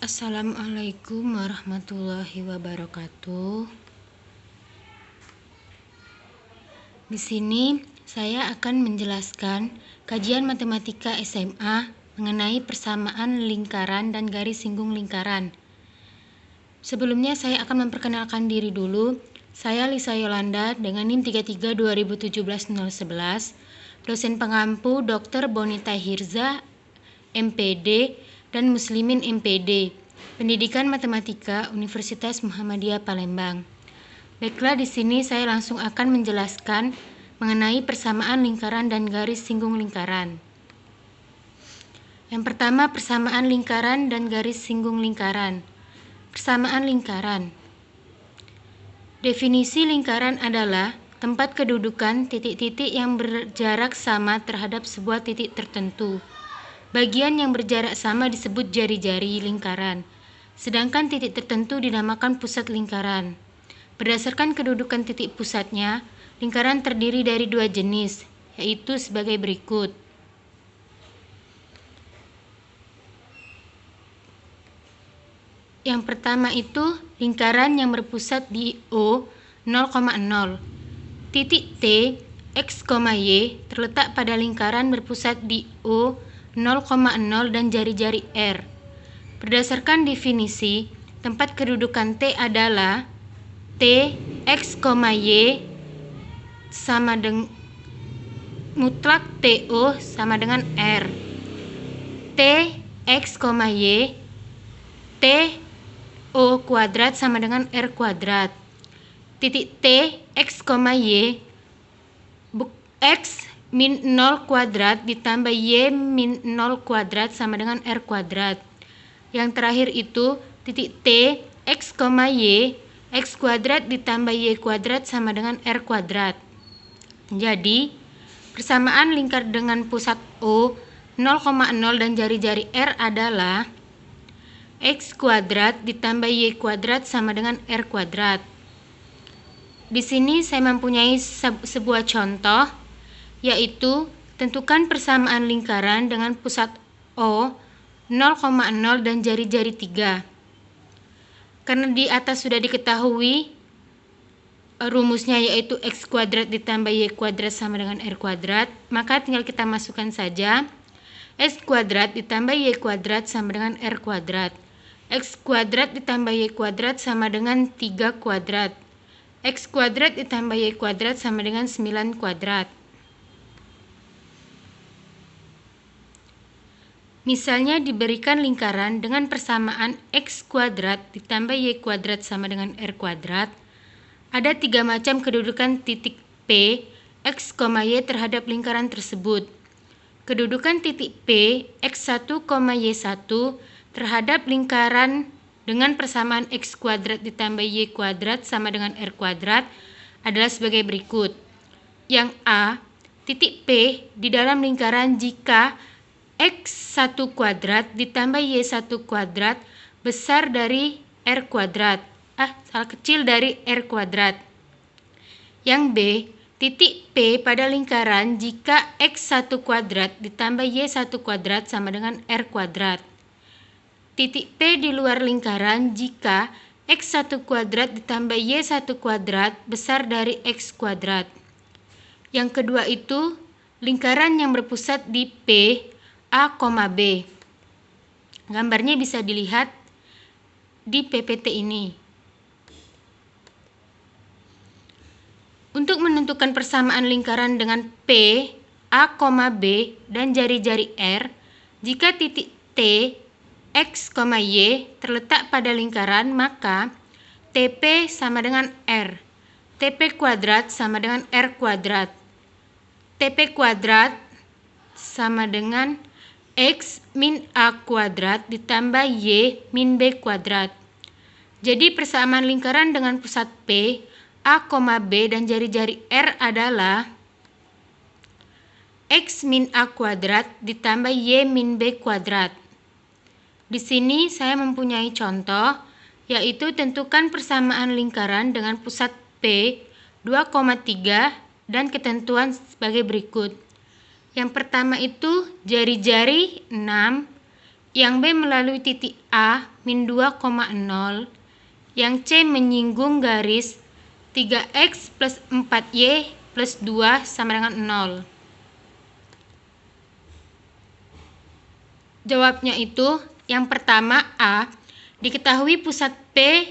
Assalamualaikum warahmatullahi wabarakatuh. Di sini saya akan menjelaskan kajian matematika SMA mengenai persamaan lingkaran dan garis singgung lingkaran. Sebelumnya saya akan memperkenalkan diri dulu. Saya Lisa Yolanda dengan NIM 332017-011, dosen pengampu Dr. Bonita Hirza, MPD, dan Muslimin MPD, Pendidikan Matematika Universitas Muhammadiyah Palembang. Baiklah, di sini saya langsung akan menjelaskan mengenai persamaan lingkaran dan garis singgung lingkaran. Yang pertama, persamaan lingkaran dan garis singgung lingkaran. Persamaan lingkaran. Definisi lingkaran adalah tempat kedudukan titik-titik yang berjarak sama terhadap sebuah titik tertentu. Bagian yang berjarak sama disebut jari-jari lingkaran, sedangkan titik tertentu dinamakan pusat lingkaran. Berdasarkan kedudukan titik pusatnya, lingkaran terdiri dari dua jenis, yaitu sebagai berikut. Yang pertama itu lingkaran yang berpusat di O 0,0. Titik T, X, Y terletak pada lingkaran berpusat di O 0,0 dan jari-jari R. Berdasarkan definisi, tempat kedudukan T adalah T, X, Y sama dengan mutlak TO sama dengan R. T, X, Y, T, O kuadrat sama dengan R kuadrat. Titik T, X, Y, X min 0 kuadrat ditambah Y min 0 kuadrat sama dengan R kuadrat. Yang terakhir itu titik T, X, Y, X kuadrat ditambah Y kuadrat sama dengan R kuadrat. Jadi, persamaan lingkar dengan pusat O 0,0 dan jari-jari R adalah X kuadrat ditambah Y kuadrat sama dengan R kuadrat. Di sini saya mempunyai sebuah contoh, yaitu tentukan persamaan lingkaran dengan pusat O 0,0 dan jari-jari 3. Karena di atas sudah diketahui rumusnya, yaitu X kuadrat ditambah Y kuadrat sama dengan R kuadrat, maka tinggal kita masukkan saja X kuadrat ditambah Y kuadrat sama dengan R kuadrat. X kuadrat ditambah Y kuadrat sama dengan 3 kuadrat. X kuadrat ditambah Y kuadrat sama dengan 9 kuadrat. Misalnya diberikan lingkaran dengan persamaan X kuadrat ditambah Y kuadrat sama dengan R kuadrat. Ada 3 macam kedudukan titik P, X, Y terhadap lingkaran tersebut. Kedudukan titik P, X1, Y1 terhadap lingkaran dengan persamaan X kuadrat ditambah Y kuadrat sama dengan R kuadrat adalah sebagai berikut. Yang A, titik P di dalam lingkaran jika X1 kuadrat ditambah Y1 kuadrat besar dari R kuadrat. Kecil dari R kuadrat. Yang B, titik P pada lingkaran jika X1 kuadrat ditambah Y1 kuadrat sama dengan R kuadrat. Titik P di luar lingkaran jika X1 kuadrat ditambah Y1 kuadrat besar dari X kuadrat. Yang kedua itu lingkaran yang berpusat di P, A, B. Gambarnya bisa dilihat di PPT ini. Untuk menentukan persamaan lingkaran dengan P, A, B, dan jari-jari R, jika titik T, X, Y terletak pada lingkaran, maka TP sama dengan R. TP kuadrat sama dengan R kuadrat. TP kuadrat sama dengan X min A kuadrat ditambah Y min B kuadrat. Jadi persamaan lingkaran dengan pusat P, A, B, dan jari-jari R adalah X min A kuadrat ditambah Y min B kuadrat. Di sini saya mempunyai contoh, yaitu tentukan persamaan lingkaran dengan pusat P 2,3 dan ketentuan sebagai berikut. Yang pertama itu jari-jari 6, yang B melalui titik A min 2,0, yang C menyinggung garis 3x plus 4y plus 2 sama dengan 0. Jawabnya itu yang pertama A, diketahui pusat P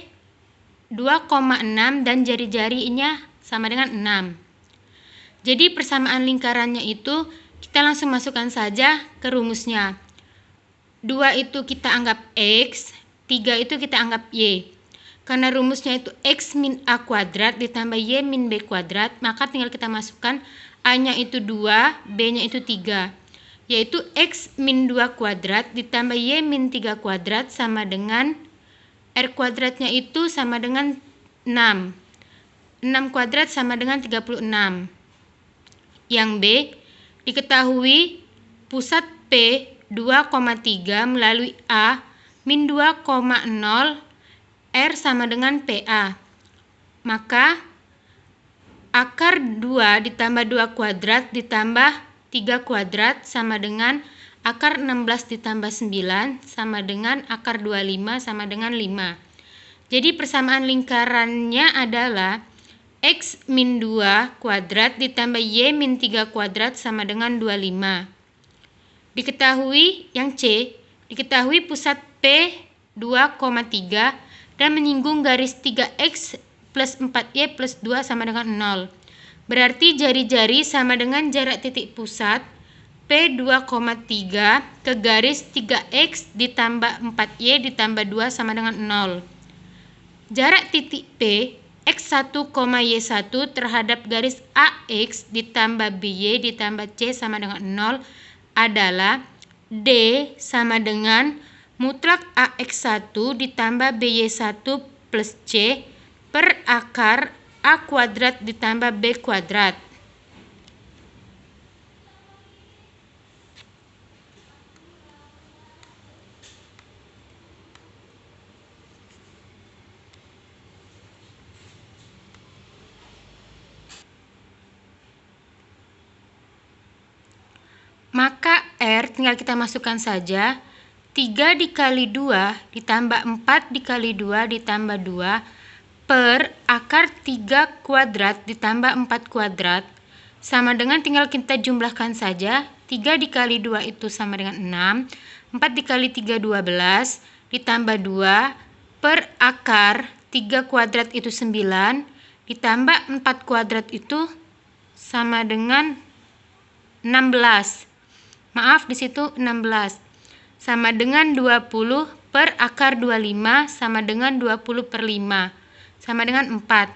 2,6 dan jari-jarinya sama dengan 6. Jadi persamaan lingkarannya itu kita langsung masukkan saja ke rumusnya. 2 itu kita anggap X, 3 itu kita anggap Y. Karena rumusnya itu X min A kuadrat ditambah Y min B kuadrat, maka tinggal kita masukkan A-nya itu 2, B-nya itu 3. Yaitu X min 2 kuadrat ditambah Y min 3 kuadrat sama dengan R kuadratnya itu sama dengan 6. 6 kuadrat sama dengan 36. Yang B, diketahui pusat P 2,3 melalui A min 2,0 R sama dengan PA. Maka akar 2 ditambah 2 kuadrat ditambah 3 kuadrat sama dengan akar 16 ditambah 9 sama dengan akar 25 sama dengan 5. Jadi persamaan lingkarannya adalah X min 2 kuadrat ditambah Y min 3 kuadrat sama dengan 25. Diketahui yang C, diketahui pusat P 2,3 dan menyinggung garis 3x plus 4y plus 2 sama dengan 0. Berarti jari-jari sama dengan jarak titik pusat P 2,3 ke garis 3x ditambah 4y ditambah 2 sama dengan 0. Jarak titik P x1, y1 terhadap garis AX ditambah BY ditambah C sama dengan 0 adalah D sama dengan mutlak AX1 ditambah BY1 plus C per akar A kuadrat ditambah B kuadrat. Maka R tinggal kita masukkan saja 3 dikali 2 ditambah 4 dikali 2 ditambah 2 per akar 3 kuadrat ditambah 4 kuadrat sama dengan tinggal kita jumlahkan saja. 3 dikali 2 itu sama dengan 6, 4 dikali 3 12 ditambah 2 per akar 3 kuadrat itu 9 ditambah 4 kuadrat itu sama dengan 16. Maaf, di situ 16. Sama dengan 20 per akar 25 sama dengan 20 per 5. Sama dengan 4.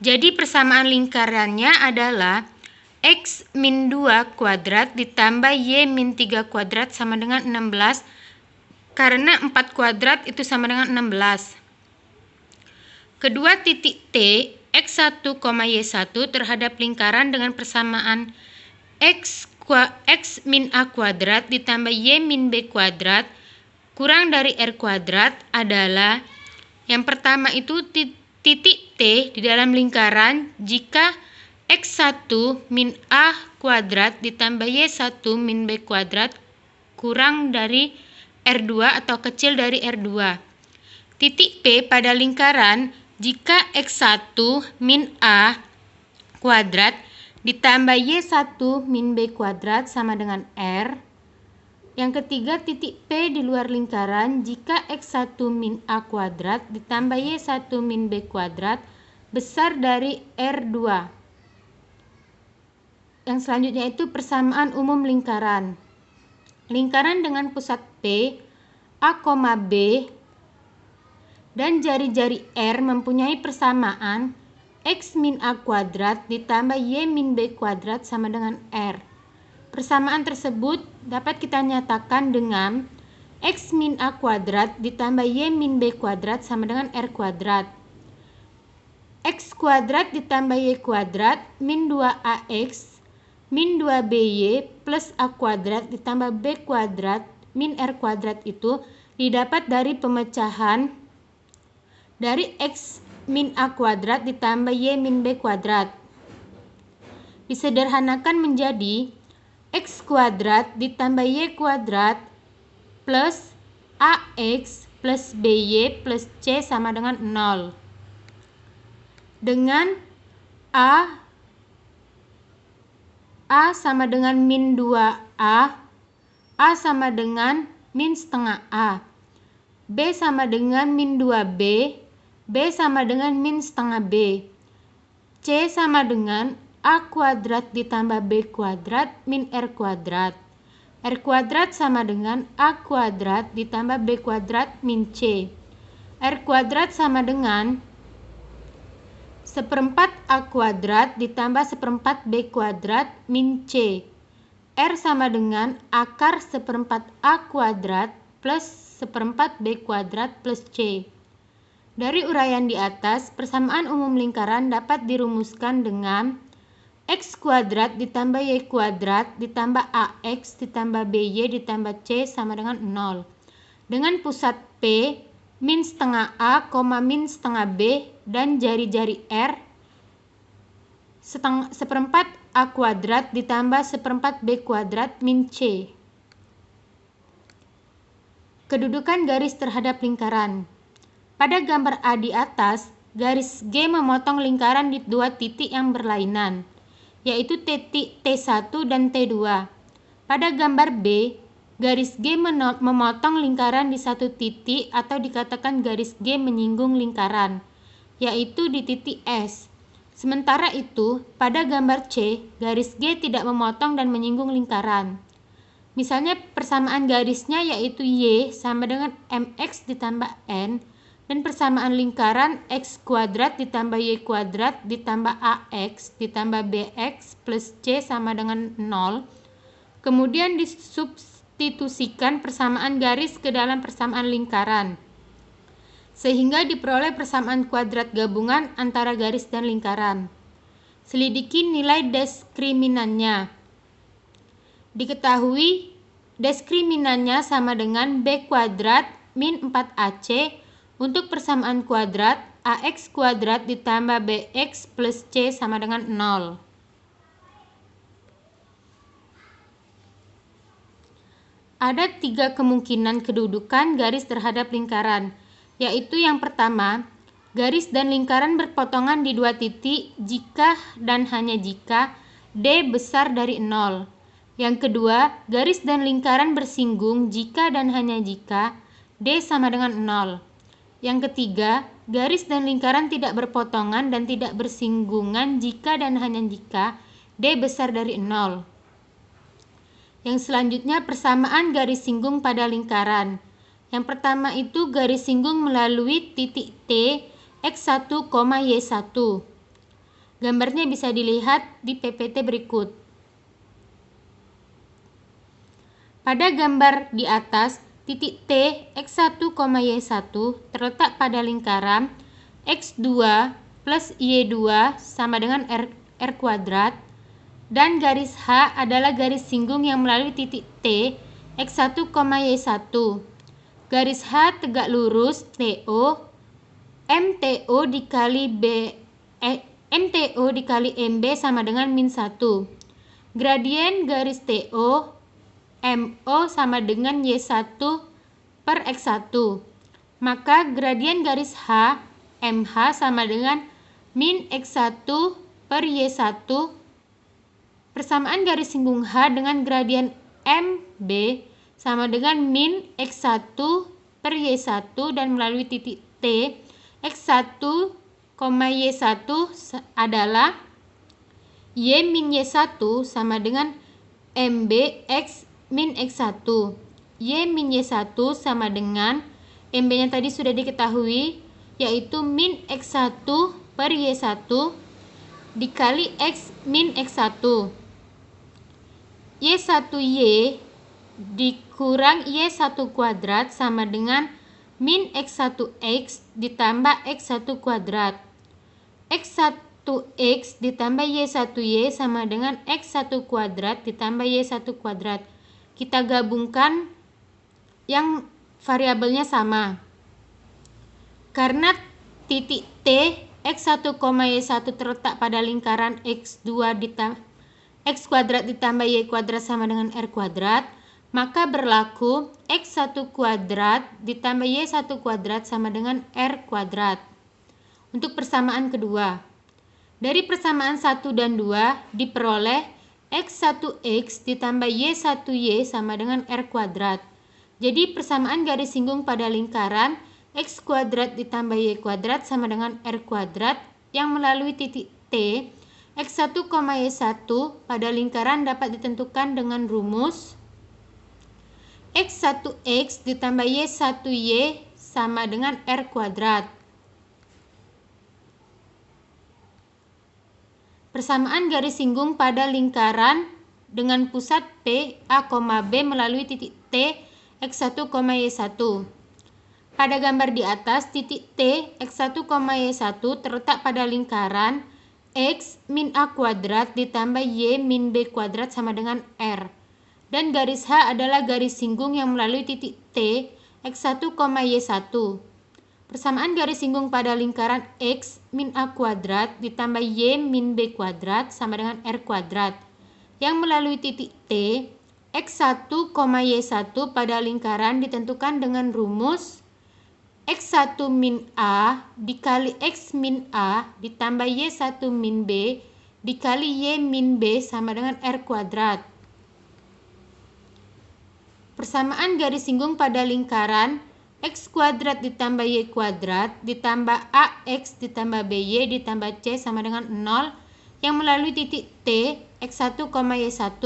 Jadi persamaan lingkarannya adalah X min 2 kuadrat ditambah Y min 3 kuadrat sama dengan 16. Karena 4 kuadrat itu sama dengan 16. Kedua titik T, X1, Y1 terhadap lingkaran dengan persamaan X min A kuadrat ditambah Y min B kuadrat kurang dari R kuadrat adalah yang pertama itu titik T di dalam lingkaran jika X1 min A kuadrat ditambah Y1 min B kuadrat kurang dari R2 atau kecil dari R2. Titik P pada lingkaran jika X1 min A kuadrat ditambah Y1 min B kuadrat sama dengan R. Yang ketiga, titik P di luar lingkaran jika X1 min A kuadrat ditambah Y1 min B kuadrat besar dari R2. Yang selanjutnya itu persamaan umum lingkaran. Lingkaran dengan pusat P, A, B dan jari-jari R mempunyai persamaan X min A kuadrat ditambah Y min B kuadrat sama dengan R. Persamaan tersebut dapat kita nyatakan dengan X min A kuadrat ditambah Y min B kuadrat sama dengan R kuadrat. X kuadrat ditambah Y kuadrat min 2AX min 2BY plus A kuadrat ditambah B kuadrat min R kuadrat itu didapat dari pemecahan dari X min A kuadrat ditambah Y min B kuadrat. Disederhanakan menjadi X kuadrat ditambah Y kuadrat plus AX plus BY plus C sama dengan 0. Dengan A sama dengan min 2A, A sama dengan min setengah A, B sama dengan min 2B, B sama dengan min setengah B, C sama dengan A kuadrat ditambah B kuadrat min R kuadrat. R kuadrat sama dengan A kuadrat ditambah B kuadrat min C. R kuadrat sama dengan 1/4 A kuadrat ditambah 1/4 B kuadrat min C. R sama dengan akar 1/4 A kuadrat plus 1/4 B kuadrat plus C. Dari uraian di atas, persamaan umum lingkaran dapat dirumuskan dengan X kuadrat ditambah Y kuadrat ditambah AX ditambah BY ditambah C sama dengan 0. Dengan pusat P, min setengah A, min setengah B, dan jari-jari R, 1/4 A kuadrat ditambah 1/4 B kuadrat min C. Kedudukan garis terhadap lingkaran. Pada gambar A di atas, garis G memotong lingkaran di dua titik yang berlainan, yaitu titik T1 dan T2. Pada gambar B, garis G memotong lingkaran di satu titik atau dikatakan garis G menyinggung lingkaran, yaitu di titik S. Sementara itu, pada gambar C, garis G tidak memotong dan menyinggung lingkaran. Misalnya persamaan garisnya yaitu Y sama dengan MX ditambah N, dan persamaan lingkaran X kuadrat ditambah Y kuadrat ditambah AX ditambah BX plus C sama dengan 0. Kemudian disubstitusikan persamaan garis ke dalam persamaan lingkaran, sehingga diperoleh persamaan kuadrat gabungan antara garis dan lingkaran. Selidiki nilai diskriminannya. Diketahui diskriminannya sama dengan B kuadrat min 4AC untuk persamaan kuadrat AX kuadrat ditambah BX plus C sama dengan 0. Ada 3 kemungkinan kedudukan garis terhadap lingkaran, yaitu yang pertama, garis dan lingkaran berpotongan di dua titik jika dan hanya jika D besar dari 0. Yang kedua, garis dan lingkaran bersinggung jika dan hanya jika D sama dengan 0. Yang ketiga, garis dan lingkaran tidak berpotongan dan tidak bersinggungan jika dan hanya jika D besar dari 0. Yang selanjutnya, persamaan garis singgung pada lingkaran. Yang pertama itu garis singgung melalui titik T, X1, Y1. Gambarnya bisa dilihat di PPT berikut. Pada gambar di atas, titik T, X1, Y1 terletak pada lingkaran X2 plus Y2 sama dengan R kuadrat, dan garis H adalah garis singgung yang melalui titik T, X1, Y1. Garis H tegak lurus TO, MTO dikali MB sama dengan min 1. Gradien garis TO, MO sama dengan Y1 per X1. Maka gradien garis H, MH sama dengan min X1 per Y1. Persamaan garis singgung H dengan gradien MB sama dengan min X1 per Y1 dan melalui titik T, X1, Y1 adalah Y min Y1 sama dengan MB X min X1. Y min Y1 sama dengan MB-nya tadi sudah diketahui, yaitu min X1 per Y1 dikali X min X1. Y1Y dikurang Y1 kuadrat sama dengan min X1X ditambah X1 kuadrat. X1X ditambah Y1Y sama dengan X1 kuadrat ditambah Y1 kuadrat. Kita gabungkan yang variabelnya sama. Karena titik T, X1, Y1 terletak pada lingkaran X2 X kuadrat ditambah Y kuadrat sama dengan R kuadrat, maka berlaku X1 kuadrat ditambah Y1 kuadrat sama dengan R kuadrat. Untuk persamaan kedua, dari persamaan 1 dan 2 diperoleh X1X ditambah Y1Y sama dengan R kuadrat. Jadi persamaan garis singgung pada lingkaran X kuadrat ditambah Y kuadrat sama dengan R kuadrat yang melalui titik T, X1, Y1 pada lingkaran dapat ditentukan dengan rumus X1X ditambah Y1Y sama dengan R kuadrat. Persamaan garis singgung pada lingkaran dengan pusat P, A, B melalui titik T, X1, Y1. Pada gambar di atas, titik T, X1, Y1 terletak pada lingkaran X min A kuadrat ditambah Y min B kuadrat sama dengan R. Dan garis H adalah garis singgung yang melalui titik T, X1, Y1. Persamaan garis singgung pada lingkaran X min A kuadrat ditambah Y min B kuadrat sama dengan R kuadrat. Yang melalui titik T, X1, Y1 pada lingkaran ditentukan dengan rumus X1 min A dikali X min A ditambah Y1 min B dikali Y min B sama dengan R kuadrat. Persamaan garis singgung pada lingkaran X kuadrat ditambah Y kuadrat ditambah AX ditambah BY ditambah C sama dengan 0 yang melalui titik T, X1, Y1.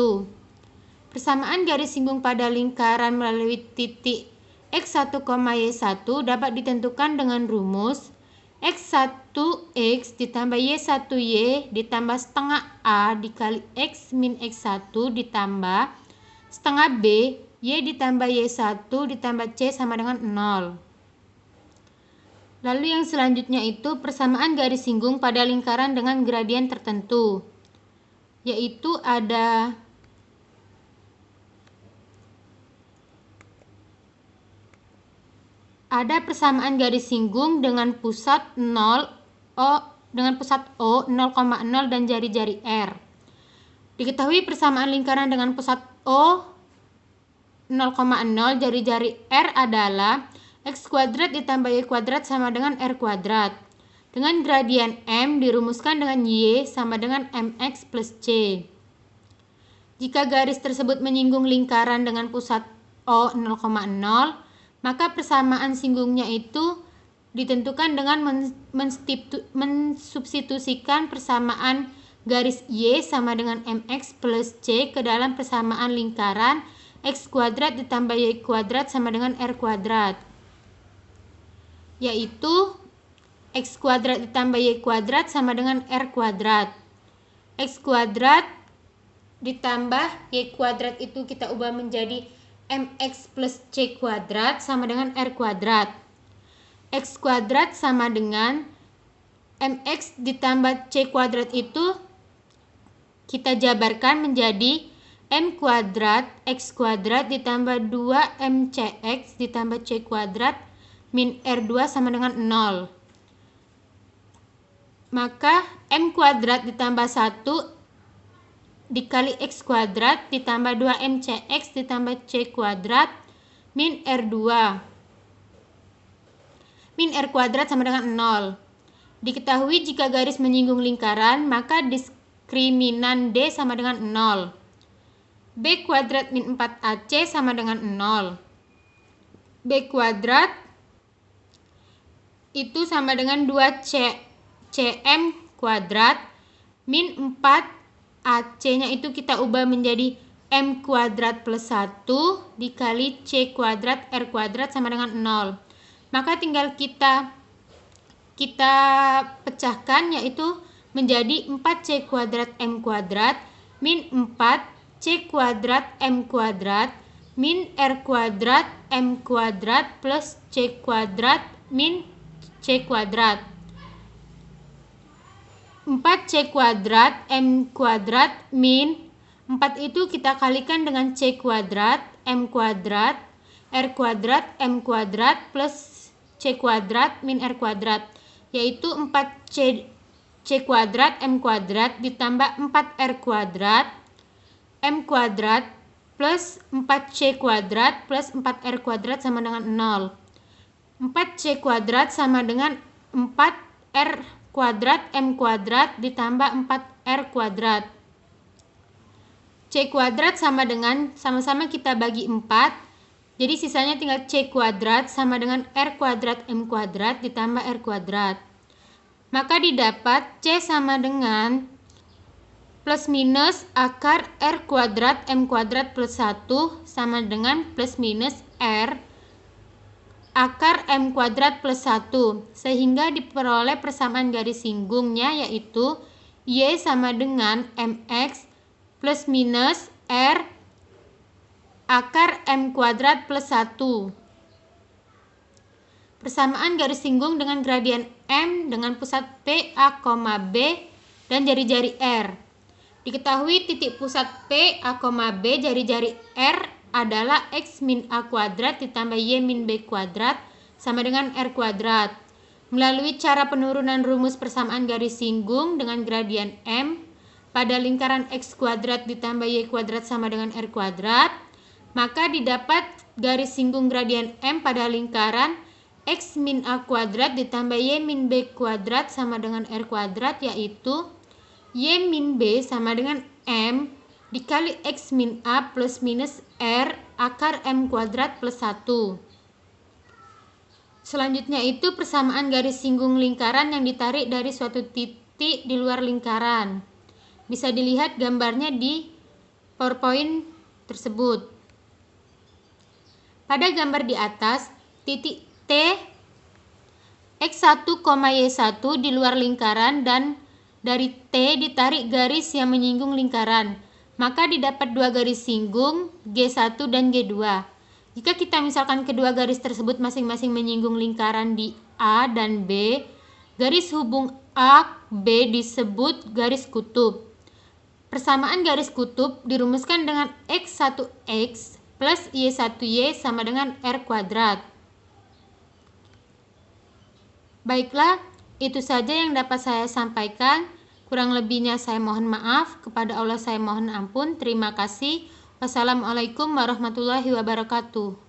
Persamaan garis singgung pada lingkaran melalui titik X1, Y1 dapat ditentukan dengan rumus X1X ditambah Y1Y ditambah setengah A dikali X min X1 ditambah setengah B Y ditambah Y1 ditambah C sama dengan 0. Lalu yang selanjutnya itu persamaan garis singgung pada lingkaran dengan gradien tertentu, yaitu ada persamaan garis singgung dengan pusat O 0,0 dan jari-jari R. Diketahui persamaan lingkaran dengan pusat O 0,0 jari-jari R adalah X kuadrat ditambah Y kuadrat sama dengan R kuadrat. Dengan gradien M dirumuskan dengan Y sama dengan MX plus C. Jika garis tersebut menyinggung lingkaran dengan pusat O 0,0, maka persamaan singgungnya itu ditentukan dengan mensubstitusikan persamaan garis Y sama dengan MX plus C ke dalam persamaan lingkaran X kuadrat ditambah Y kuadrat sama dengan R kuadrat, yaitu X kuadrat ditambah Y kuadrat sama dengan R kuadrat. X kuadrat ditambah Y kuadrat itu kita ubah menjadi MX plus C kuadrat sama dengan R kuadrat. X kuadrat sama dengan MX ditambah C kuadrat itu kita jabarkan menjadi M kuadrat X kuadrat ditambah 2MCX ditambah C kuadrat min R2 sama dengan 0. Maka M kuadrat ditambah 1 dikali X kuadrat ditambah 2MCX ditambah C kuadrat min R2 min R kuadrat sama dengan 0. Diketahui jika garis menyinggung lingkaran, maka diskriminan D sama dengan 0. B kuadrat min 4AC sama dengan 0. B kuadrat itu sama dengan 2CM kuadrat min 4AC-nya itu kita ubah menjadi M kuadrat plus 1 dikali C kuadrat R kuadrat sama dengan 0. Maka tinggal kita pecahkan, yaitu menjadi 4C kuadrat M kuadrat min 4C kuadrat M kuadrat min R kuadrat M kuadrat plus C kuadrat min C kuadrat. 4C kuadrat M kuadrat min 4 itu kita kalikan dengan C kuadrat M kuadrat R kuadrat M kuadrat plus C kuadrat min R kuadrat, yaitu 4C kuadrat M kuadrat ditambah 4R kuadrat M kuadrat plus 4C kuadrat plus 4R kuadrat sama dengan 0. 4C kuadrat sama dengan 4R kuadrat M kuadrat ditambah 4R kuadrat. C kuadrat sama dengan, sama-sama kita bagi 4, jadi sisanya tinggal C kuadrat sama dengan R kuadrat M kuadrat ditambah R kuadrat. Maka didapat C sama dengan plus minus akar R kuadrat M kuadrat plus 1 sama dengan plus minus R akar M kuadrat plus 1, sehingga diperoleh persamaan garis singgungnya, yaitu Y sama dengan MX plus minus R akar M kuadrat plus 1. Persamaan garis singgung dengan gradien M dengan pusat P, A, B dan jari-jari R. Diketahui titik pusat P, A, B, jari-jari R adalah X min A kuadrat ditambah Y min B kuadrat sama dengan R kuadrat. Melalui cara penurunan rumus persamaan garis singgung dengan gradien M pada lingkaran X kuadrat ditambah Y kuadrat sama dengan R kuadrat, maka didapat garis singgung gradien M pada lingkaran X min A kuadrat ditambah Y min B kuadrat sama dengan R kuadrat, yaitu Y min B sama dengan M dikali X min A plus minus R akar M kuadrat plus 1. Selanjutnya itu persamaan garis singgung lingkaran yang ditarik dari suatu titik di luar lingkaran. Bisa dilihat gambarnya di PowerPoint tersebut. Pada gambar di atas, titik T X1, Y1 di luar lingkaran dan dari T ditarik garis yang menyinggung lingkaran. Maka didapat dua garis singgung G1 dan G2. Jika kita misalkan kedua garis tersebut masing-masing menyinggung lingkaran di A dan B, garis hubung A, B disebut garis kutub. Persamaan garis kutub dirumuskan dengan X1X plus Y1Y sama dengan R kuadrat. Baiklah, itu saja yang dapat saya sampaikan. Kurang lebihnya saya mohon maaf. Kepada Allah saya mohon ampun. Terima kasih. Wassalamualaikum warahmatullahi wabarakatuh.